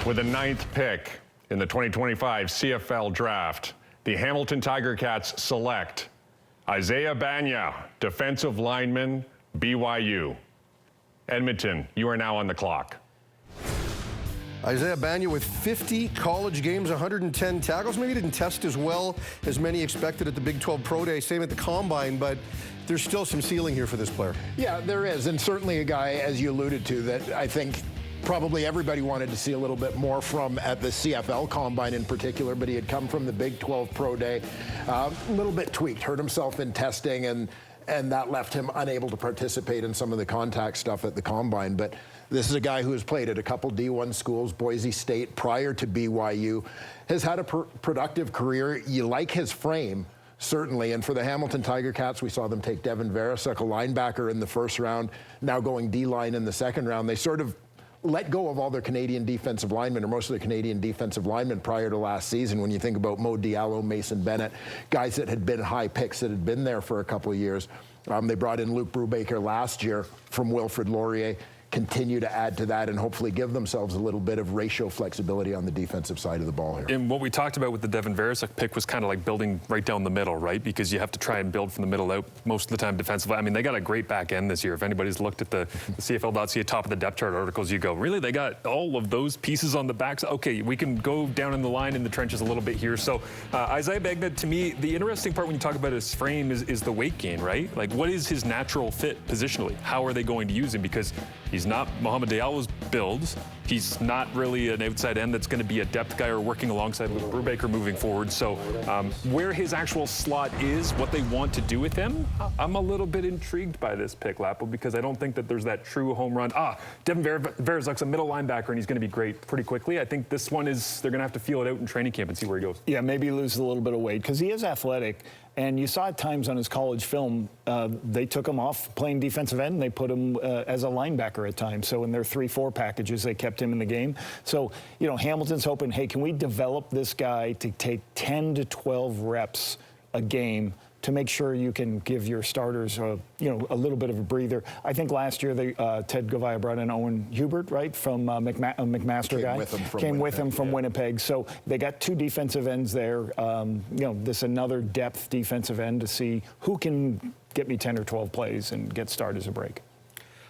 With the 9th pick in the 2025 CFL Draft, the Hamilton Tiger Cats select Isaiah Bagnah, defensive lineman, BYU. Edmonton, you are now on the clock. Isaiah Bagnah with 50 college games, 110 tackles. Maybe didn't test as well as many expected at the Big 12 Pro Day, same at the Combine, but there's still some ceiling here for this player. Yeah, there is, and certainly a guy, as you alluded to, that I think probably everybody wanted to see a little bit more from at the CFL Combine in particular, but he had come from the Big 12 Pro Day, a little bit tweaked, hurt himself in testing, and that left him unable to participate in some of the contact stuff at the Combine. But this is a guy who has played at a couple D1 schools, Boise State, prior to BYU, has had a productive career. You like his frame, certainly, and for the Hamilton Tiger Cats, we saw them take Devin Veresuk, a linebacker, in the first round, now going D-line in the second round. They sort of let go of all their Canadian defensive linemen, or most of their Canadian defensive linemen prior to last season. When you think about Mo Diallo, Mason Bennett, guys that had been high picks that had been there for a couple of years. They brought in Luke Brubaker last year from Wilfrid Laurier, continue to add to that and hopefully give themselves a little bit of ratio flexibility on the defensive side of the ball here. And what we talked about with the Devin Veresuk pick was kind of like building right down the middle, right? Because you have to try and build from the middle out most of the time defensively. I mean, they got a great back end this year. If anybody's looked at the CFL.ca top of the depth chart articles, you go, really? They got all of those pieces on the backs? Okay, we can go down in the line in the trenches a little bit here. So Isaiah Bagnah, to me, the interesting part when you talk about his frame is the weight gain, right? Like, what is his natural fit positionally? How are they going to use him? Because he's not Mohamed Diallo's builds. He's not really an outside end that's going to be a depth guy or working alongside with Brubaker moving forward. So where his actual slot is, what they want to do with him, I'm a little bit intrigued by this pick, Lapo, because I don't think that there's that true home run. Devin Veresuk's a middle linebacker, and he's going to be great pretty quickly. I think this one is, they're going to have to feel it out in training camp and see where he goes. Yeah, maybe lose a little bit of weight, because he is athletic. And you saw at times on his college film, they took him off playing defensive end, and they put him as a linebacker at times. So in their 3-4 packages, they kept him in the game. So, you know, Hamilton's hoping, hey, can we develop this guy to take 10 to 12 reps a game to make sure you can give your starters, a little bit of a breather. I think last year Ted Govaya brought in Owen Hubert, right, from McMaster guy. Came with him from Winnipeg. So they got 2 defensive ends there. This another depth defensive end to see who can get me 10 or 12 plays and get started as a break.